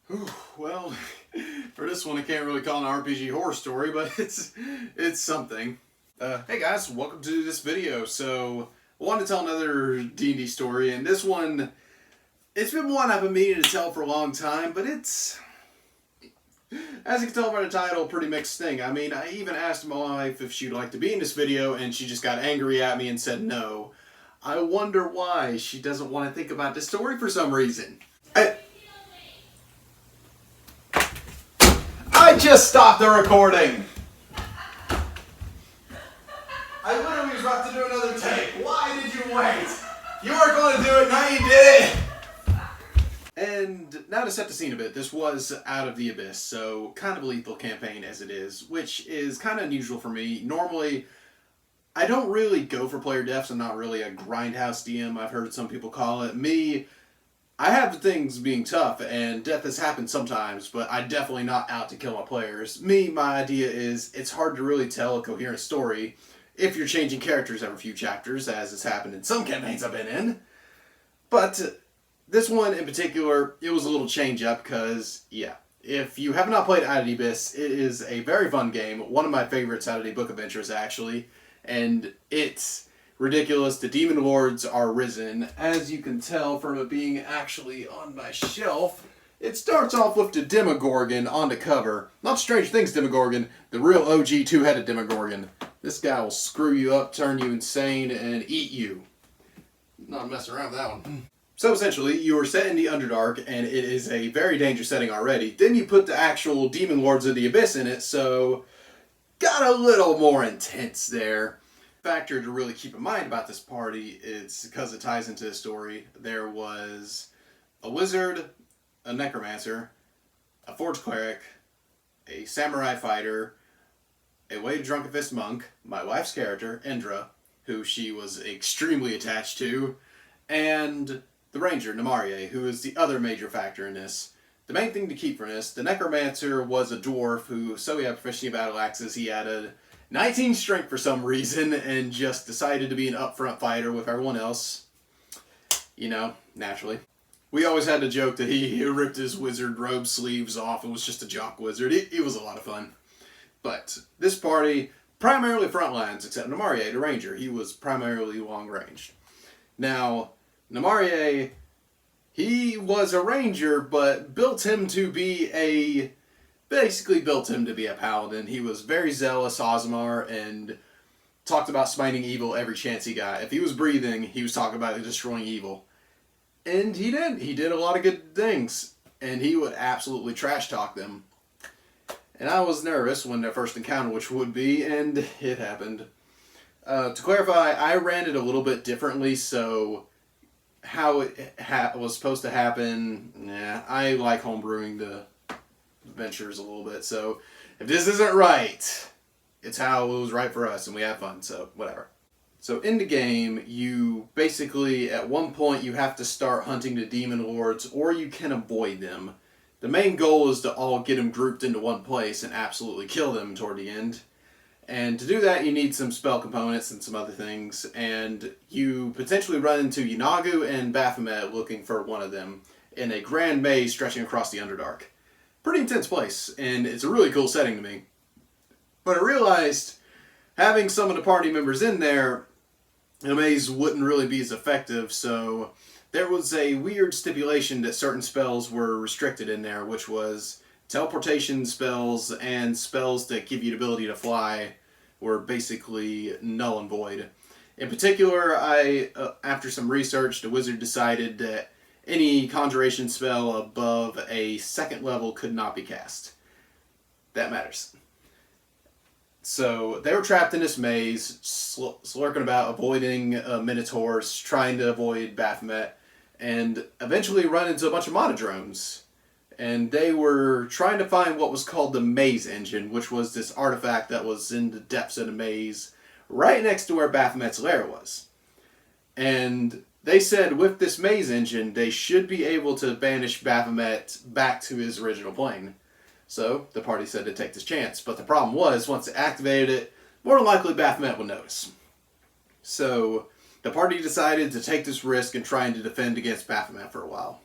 Whew, well, for this one, I can't really call it an RPG horror story, but it's something. Hey guys, welcome to this video. So, I wanted to tell another D&D story, and this one, it's been one I've been meaning to tell for a long time, but it's, as you can tell by the title, a pretty mixed thing. I mean, I even asked my wife if she'd like to be in this video, and she just got angry at me and said no. I wonder why she doesn't want to think about this story for some reason. I just stopped the recording. I literally was about to do another take. Why did you wait? You weren't going to do it, now you did it. And now to set the scene a bit, this was Out of the Abyss, so kind of a lethal campaign as it is, which is kind of unusual for me. Normally, I don't really go for player deaths. I'm not really a grindhouse DM, I've heard some people call it. Me, I have things being tough, and death has happened sometimes, but I'm definitely not out to kill my players. My idea is it's hard to really tell a coherent story if you're changing characters every few chapters, as has happened in some campaigns I've been in. But this one in particular, it was a little change up because, yeah, if you have not played Out of the Abyss, it is a very fun game. One of my favorites out of the book adventures, actually. And it's ridiculous. The demon lords are risen. As you can tell from it being actually on my shelf, it starts off with the Demogorgon on the cover. Not Stranger Things Demogorgon, the real OG two-headed Demogorgon. This guy will screw you up, turn you insane, and eat you. Not messing around with that one. So essentially, you are set in the Underdark, and it is a very dangerous setting already. Then you put the actual demon lords of the Abyss in it, so got a little more intense there. Factor to really keep in mind about this party is because it ties into the story. There was a wizard, a necromancer, a forge cleric, a samurai fighter, a way drunken fist monk, my wife's character, Indra, who she was extremely attached to, and the ranger, Namarie, who is the other major factor in this. The main thing to keep from this, the necromancer was a dwarf who, so he had proficiency in battle axes, he added 19 strength for some reason, and just decided to be an upfront fighter with everyone else. You know, naturally. We always had the joke that he ripped his wizard robe sleeves off and was just a jock wizard. It was a lot of fun. But this party, primarily front lines, except Namarie, the ranger. He was primarily long range. Now, Namarie, he was a ranger, but basically built him to be a paladin. He was very zealous, Ozmar, and talked about smiting evil every chance he got. If he was breathing, he was talking about destroying evil. And he did. He did a lot of good things. And he would absolutely trash talk them. And I was nervous when their first encounter, which would be, and it happened. To clarify, I ran it a little bit differently, so how it was supposed to happen, I like homebrewing the adventures a little bit, so if this isn't right, it's how it was right for us, and we have fun, so whatever. So in the game, you basically, at one point, you have to start hunting the demon lords, or you can avoid them. The main goal is to all get them grouped into one place and absolutely kill them toward the end. And to do that, you need some spell components and some other things, and you potentially run into Yanagu and Baphomet looking for one of them in a grand maze stretching across the Underdark. Pretty intense place, and it's a really cool setting to me. But I realized having some of the party members in there, the maze wouldn't really be as effective, so there was a weird stipulation that certain spells were restricted in there, which was teleportation spells and spells that give you the ability to fly were basically null and void. In particular, after some research, the wizard decided that any conjuration spell above a 2nd level could not be cast. That matters. So they were trapped in this maze, slurking about, avoiding minotaurs, trying to avoid Baphomet, and eventually run into a bunch of monodromes. And they were trying to find what was called the maze engine, which was this artifact that was in the depths of the maze, right next to where Baphomet's lair was. And they said with this maze engine, they should be able to banish Baphomet back to his original plane. So the party said to take this chance. But the problem was, once they activated it, more than likely Baphomet would notice. So the party decided to take this risk and trying to defend against Baphomet for a while.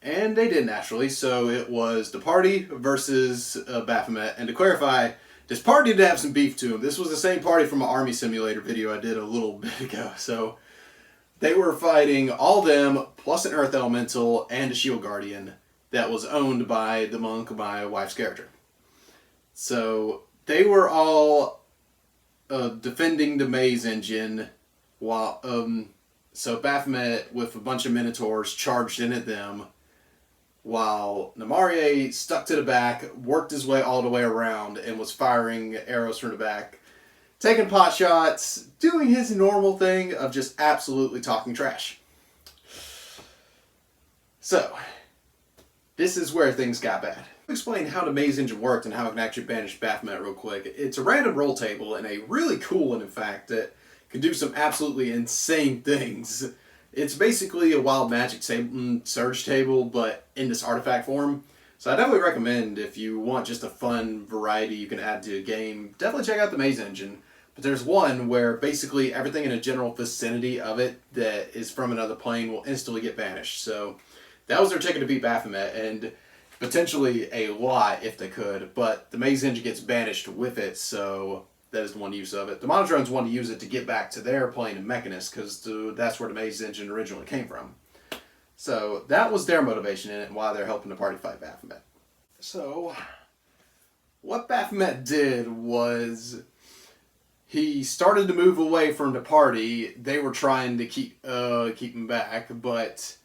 And they did naturally, so it was the party versus Baphomet. And to clarify, this party did have some beef to him. This was the same party from an Army Simulator video I did a little bit ago. So they were fighting all them, plus an Earth Elemental and a Shield Guardian that was owned by the monk, my wife's character. So they were all defending the maze engine while so Baphomet with a bunch of Minotaurs charged in at them, while Namarie stuck to the back, worked his way all the way around, and was firing arrows from the back, taking pot shots, doing his normal thing of just absolutely talking trash. So, this is where things got bad. I'll explain how the maze engine worked and how it can actually banish Baphomet real quick. It's a random roll table, and a really cool one, in fact, that can do some absolutely insane things. It's basically a wild magic surge table, but in this artifact form. So I definitely recommend, if you want just a fun variety you can add to a game, definitely check out the Maze Engine. But there's one where basically everything in a general vicinity of it that is from another plane will instantly get banished. So that was their ticket to beat Baphomet, and potentially a lot if they could. But the Maze Engine gets banished with it, so that is the one use of it. The Monodrones want to use it to get back to their plane of Mechanist, because that's where the Maze Engine originally came from. So that was their motivation in it, and why they're helping the party fight Baphomet. So what Baphomet did was he started to move away from the party. They were trying to keep him back, but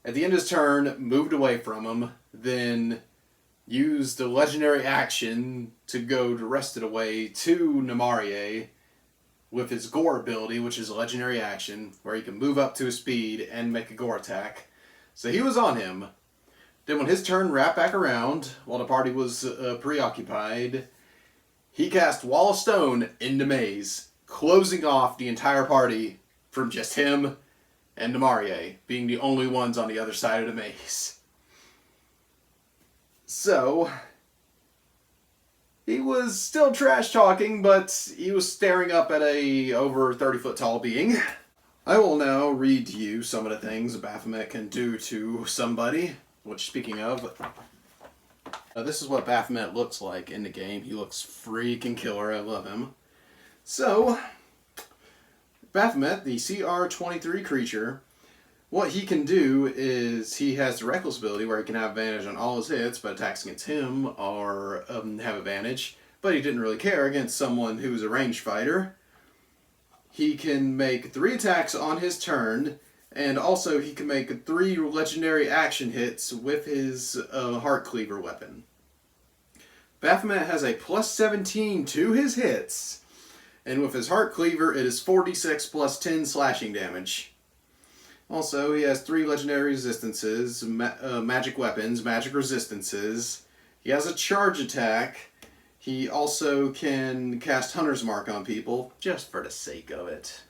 at the end of his turn, moved away from him, then used the legendary action to go the rest of the way to Namarie with his Gore ability, which is a legendary action, where he can move up to his speed and make a Gore attack. So he was on him. Then when his turn wrapped back around, while the party was preoccupied, he cast Wall of Stone in the maze, closing off the entire party from just him and Namarie being the only ones on the other side of the maze. So he was still trash talking, but he was staring up at a over 30-foot tall being. I will now read to you some of the things Baphomet can do to somebody. Which, speaking of, this is what Baphomet looks like in the game. He looks freaking killer. I love him. So, Baphomet, the CR-23 creature, what he can do is he has the Reckless ability where he can have advantage on all his hits, but attacks against him or have advantage. But he didn't really care against someone who's a ranged fighter. He can make 3 attacks on his turn, and also he can make 3 legendary action hits with his Heart Cleaver weapon. Baphomet has a plus 17 to his hits, and with his Heart Cleaver it is 46 plus 10 slashing damage. Also, he has 3 legendary resistances, magic weapons, magic resistances. He has a charge attack. He also can cast Hunter's Mark on people, just for the sake of it.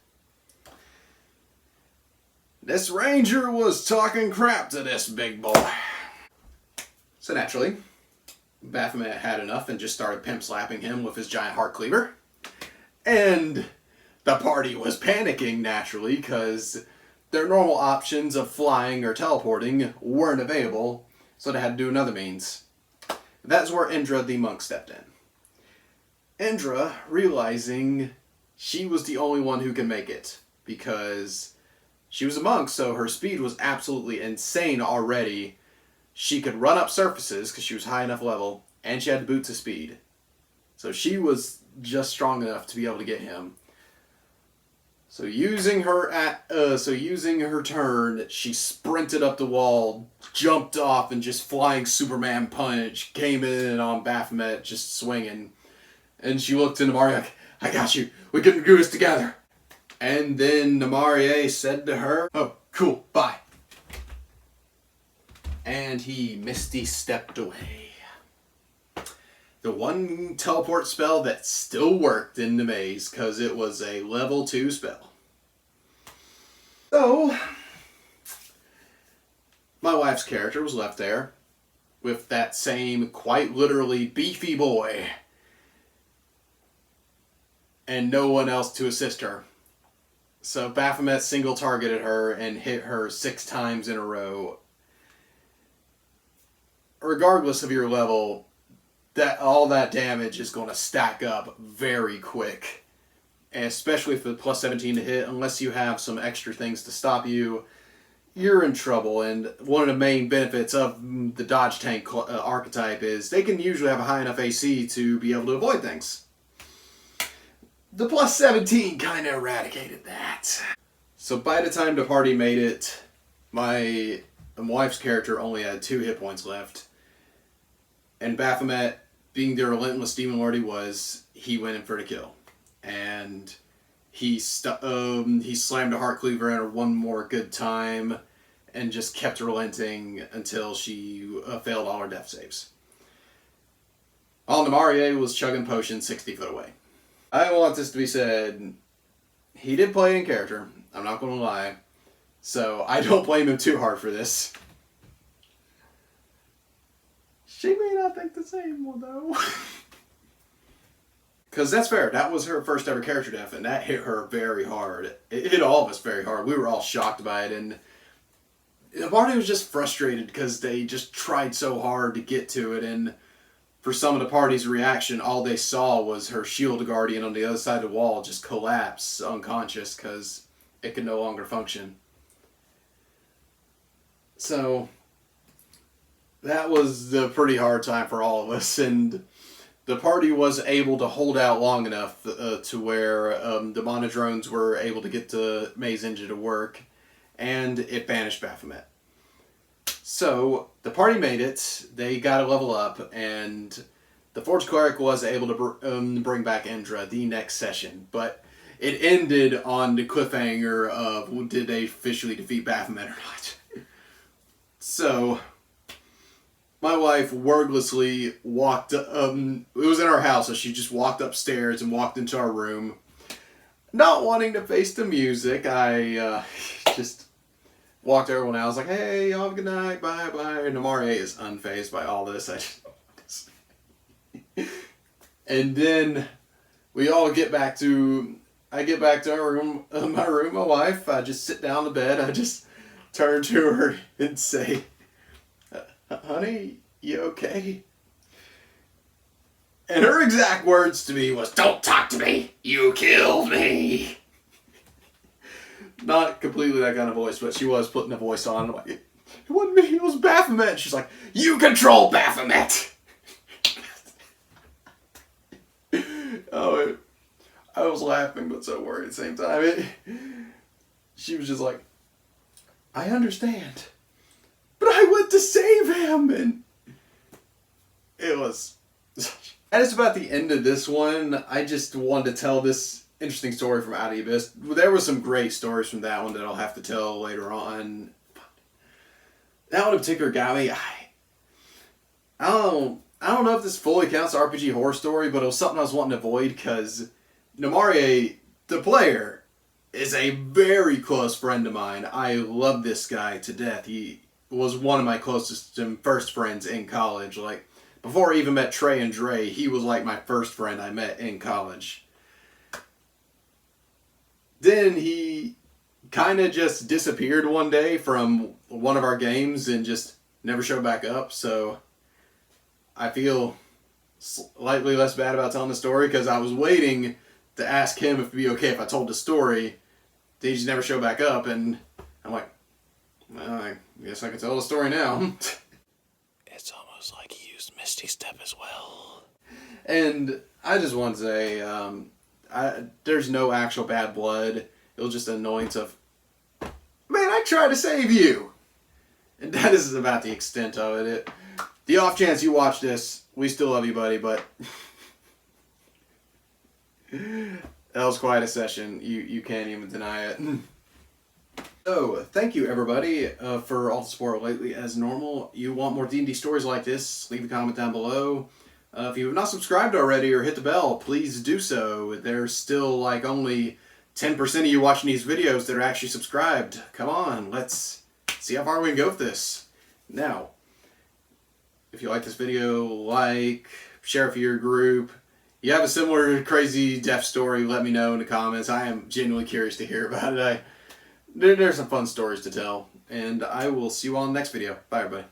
This ranger was talking crap to this big boy. So naturally, Baphomet had enough and just started pimp slapping him with his giant Heart Cleaver. And the party was panicking, naturally, because their normal options of flying or teleporting weren't available, so they had to do another means. That's where Indra the monk stepped in. Indra, realizing she was the only one who could make it, because she was a monk, so her speed was absolutely insane already. She could run up surfaces, because she was high enough level, and she had the boots of speed. So she was just strong enough to be able to get him. So using her turn, she sprinted up the wall, jumped off, and just flying Superman punch came in on Baphomet, just swinging. And she looked to Namarie like, "I got you. We can do this together." And then Namarie said to her, "Oh, cool, bye." And he misty stepped away. The one teleport spell that still worked in the maze, because it was a level 2 spell. So, my wife's character was left there with that same quite literally beefy boy and no one else to assist her. So Baphomet single targeted her and hit her 6 times in a row. regardless of your level, that all that damage is going to stack up very quick. And especially for the plus 17 to hit, unless you have some extra things to stop you, you're in trouble. And one of the main benefits of the dodge tank archetype is they can usually have a high enough AC to be able to avoid things. The plus 17 kind of eradicated that. So by the time the party made it, my wife's character only had 2 hit points left. And Baphomet, being the relentless demon lord he was, he went in for the kill. And he slammed a heart cleaver at her one more good time and just kept relenting until she failed all her death saves. While Namarie was chugging potions 60 foot away. I want this to be said, he did play in character, I'm not going to lie, so I don't blame him too hard for this. She may not think the same one though. Because that's fair. That was her first ever character death, and that hit her very hard. It hit all of us very hard. We were all shocked by it, and the party was just frustrated because they just tried so hard to get to it, and for some of the party's reaction, all they saw was her shield guardian on the other side of the wall just collapse unconscious because it could no longer function. So that was a pretty hard time for all of us, and the party was able to hold out long enough to where the monodrones were able to get the maze engine to work, and it banished Baphomet. So the party made it, they got a level up, and the Forge Cleric was able to bring back Indra the next session, but it ended on the cliffhanger of did they officially defeat Baphomet or not. So my wife wordlessly walked, it was in our house, so she just walked upstairs and walked into our room. Not wanting to face the music, I just walked to everyone else, like, hey, y'all have a good night, bye, bye. And Namarie is unfazed by all this. And then we all get back to, I get back to our room, my wife, I just sit down in the bed, I just turn to her and say, honey, you okay? And her exact words to me was, don't talk to me, you killed me. Not completely that kind of voice, but she was putting a voice on. I'm like, it wasn't me, it was Baphomet. And she's like, you control Baphomet. Oh, I was laughing, but so worried at the same time. She was just like, I understand, but I went to save him, and it was. That is about the end of this one. I just wanted to tell this interesting story from Out of the Abyss. There were some great stories from that one that I'll have to tell later on. That one in particular got me. I don't know if this fully counts as RPG horror story, but it was something I was wanting to avoid because Namarie, the player, is a very close friend of mine. I love this guy to death. He was one of my closest and first friends in college. Like, before I even met Trey and Dre, he was like my first friend I met in college. Then he kind of just disappeared one day from one of our games and just never showed back up, so I feel slightly less bad about telling the story because I was waiting to ask him if it'd be okay if I told the story. He just never showed back up, and I'm like, well, I guess I can tell the story now. It's almost like he used Misty Step as well. And I just want to say, there's no actual bad blood. It was just an annoyance of, man, I tried to save you. And that is about the extent of it. The off chance you watch this, we still love you, buddy, but that was quite a session. You can't even deny it. So, thank you everybody for all the support lately. As normal, you want more D&D stories like this, leave a comment down below. If you have not subscribed already or hit the bell, please do so. There's still like only 10% of you watching these videos that are actually subscribed. Come on, let's see how far we can go with this. Now, if you like this video, like, share it for your group. You have a similar crazy death story, let me know in the comments. I am genuinely curious to hear about it. There's some fun stories to tell. And I will see you all in the next video. Bye, everybody.